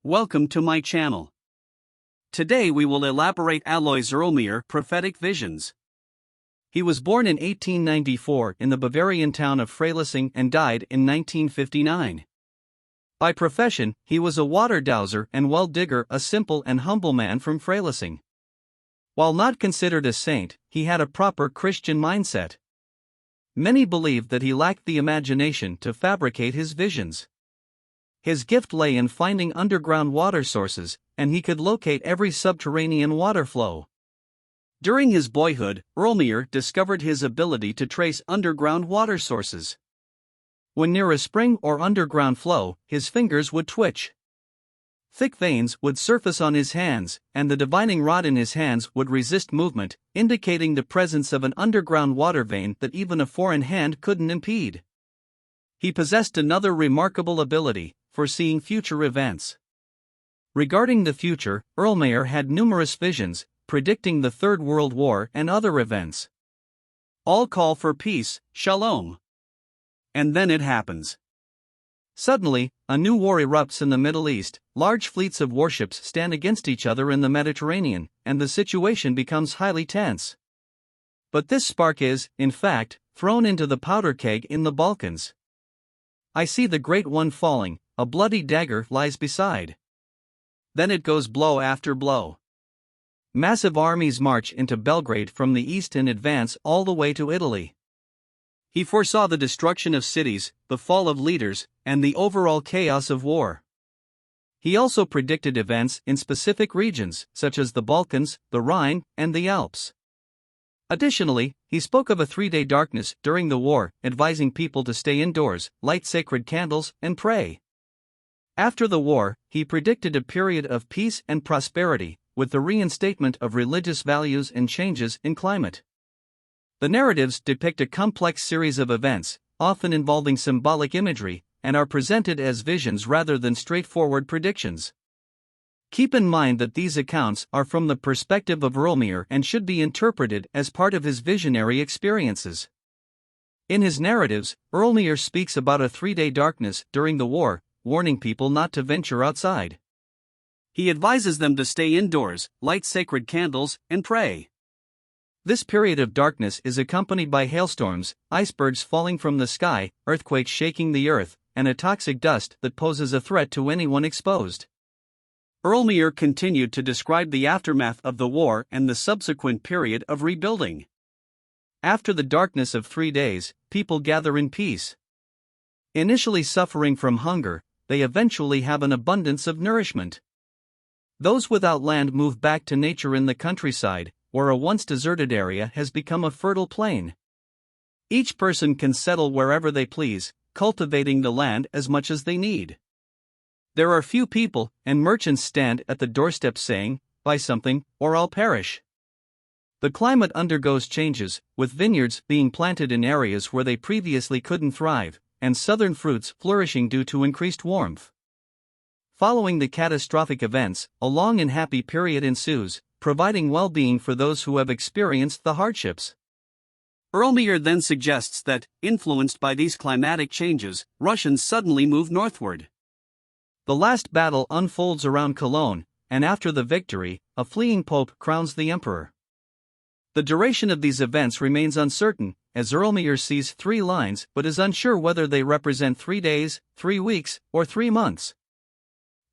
Welcome to my channel. Today we will elaborate Alois Irlmeier prophetic visions. He was born in 1894 in the Bavarian town of Freilassing and died in 1959. By profession, he was a water dowser and well digger, a simple and humble man from Freilassing. While not considered a saint, he had a proper Christian mindset. Many believed that he lacked the imagination to fabricate his visions. His gift lay in finding underground water sources, and he could locate every subterranean water flow. During his boyhood, Irlmeier discovered his ability to trace underground water sources. When near a spring or underground flow, his fingers would twitch. Thick veins would surface on his hands, and the divining rod in his hands would resist movement, indicating the presence of an underground water vein that even a foreign hand couldn't impede. He possessed another remarkable ability: foreseeing future events. Regarding the future, Irlmeier had numerous visions, predicting the Third World War and other events. All call for peace, shalom. And then it happens. Suddenly, a new war erupts in the Middle East, large fleets of warships stand against each other in the Mediterranean, and the situation becomes highly tense. But this spark is, in fact, thrown into the powder keg in the Balkans. I see the Great One falling, a bloody dagger lies beside. Then it goes blow after blow. Massive armies march into Belgrade from the east and advance all the way to Italy. He foresaw the destruction of cities, the fall of leaders, and the overall chaos of war. He also predicted events in specific regions, such as the Balkans, the Rhine, and the Alps. Additionally, he spoke of a 3-day darkness during the war, advising people to stay indoors, light sacred candles, and pray. After the war, he predicted a period of peace and prosperity, with the reinstatement of religious values and changes in climate. The narratives depict a complex series of events, often involving symbolic imagery, and are presented as visions rather than straightforward predictions. Keep in mind that these accounts are from the perspective of Irlmeier and should be interpreted as part of his visionary experiences. In his narratives, Irlmeier speaks about a 3-day darkness during the war, warning people not to venture outside. He advises them to stay indoors, light sacred candles, and pray. This period of darkness is accompanied by hailstorms, icebergs falling from the sky, earthquakes shaking the earth, and a toxic dust that poses a threat to anyone exposed. Irlmeier continued to describe the aftermath of the war and the subsequent period of rebuilding. After the darkness of 3 days, people gather in peace. Initially suffering from hunger, they eventually have an abundance of nourishment. Those without land move back to nature in the countryside, where a once deserted area has become a fertile plain. Each person can settle wherever they please, cultivating the land as much as they need. There are few people, and merchants stand at the doorstep saying, "Buy something, or I'll perish." The climate undergoes changes, with vineyards being planted in areas where they previously couldn't thrive, and southern fruits flourishing due to increased warmth. Following the catastrophic events, a long and happy period ensues, providing well-being for those who have experienced the hardships. Irlmeier then suggests that, influenced by these climatic changes, Russians suddenly move northward. The last battle unfolds around Cologne, and after the victory, a fleeing pope crowns the emperor. The duration of these events remains uncertain, as Irlmeier sees 3 lines but is unsure whether they represent 3 days, 3 weeks, or 3 months.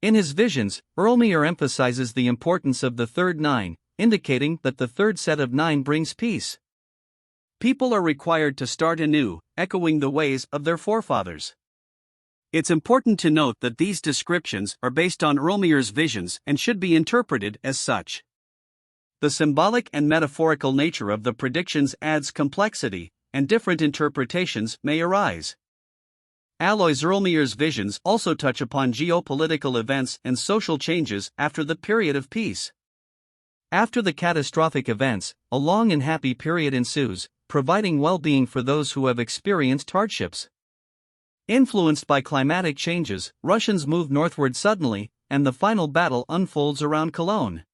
In his visions, Irlmeier emphasizes the importance of the third 9, indicating that the third set of 9 brings peace. People are required to start anew, echoing the ways of their forefathers. It's important to note that these descriptions are based on Irlmeier's visions and should be interpreted as such. The symbolic and metaphorical nature of the predictions adds complexity, and different interpretations may arise. Alois Irlmeier's visions also touch upon geopolitical events and social changes after the period of peace. After the catastrophic events, a long and happy period ensues, providing well-being for those who have experienced hardships. Influenced by climatic changes, Russians move northward suddenly, and the final battle unfolds around Cologne.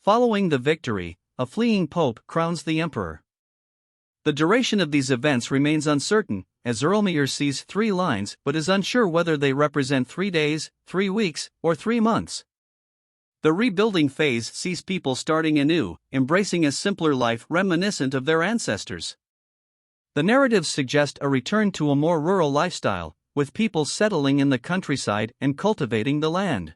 Following the victory, a fleeing pope crowns the emperor. The duration of these events remains uncertain, as Irlmeier sees 3 lines but is unsure whether they represent 3 days, 3 weeks, or 3 months. The rebuilding phase sees people starting anew, embracing a simpler life reminiscent of their ancestors. The narratives suggest a return to a more rural lifestyle, with people settling in the countryside and cultivating the land.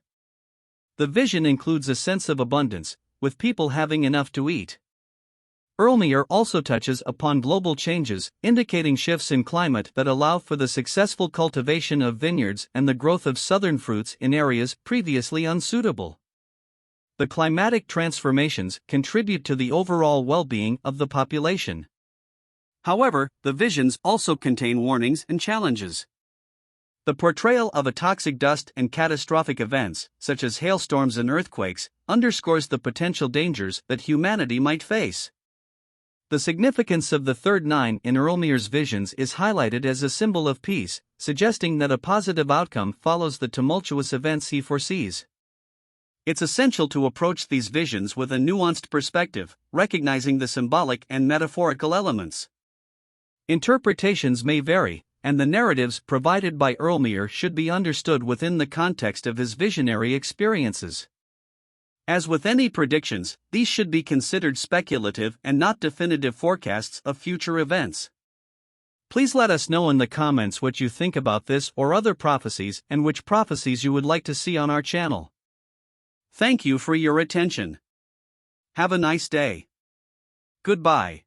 The vision includes a sense of abundance, with people having enough to eat. Irlmeier also touches upon global changes, indicating shifts in climate that allow for the successful cultivation of vineyards and the growth of southern fruits in areas previously unsuitable. The climatic transformations contribute to the overall well-being of the population. However, the visions also contain warnings and challenges. The portrayal of a toxic dust and catastrophic events, such as hailstorms and earthquakes, underscores the potential dangers that humanity might face. The significance of the third 9 in Irlmeier's visions is highlighted as a symbol of peace, suggesting that a positive outcome follows the tumultuous events he foresees. It's essential to approach these visions with a nuanced perspective, recognizing the symbolic and metaphorical elements. Interpretations may vary, and the narratives provided by Irlmeier should be understood within the context of his visionary experiences. As with any predictions, these should be considered speculative and not definitive forecasts of future events. Please let us know in the comments what you think about this or other prophecies and which prophecies you would like to see on our channel. Thank you for your attention. Have a nice day. Goodbye.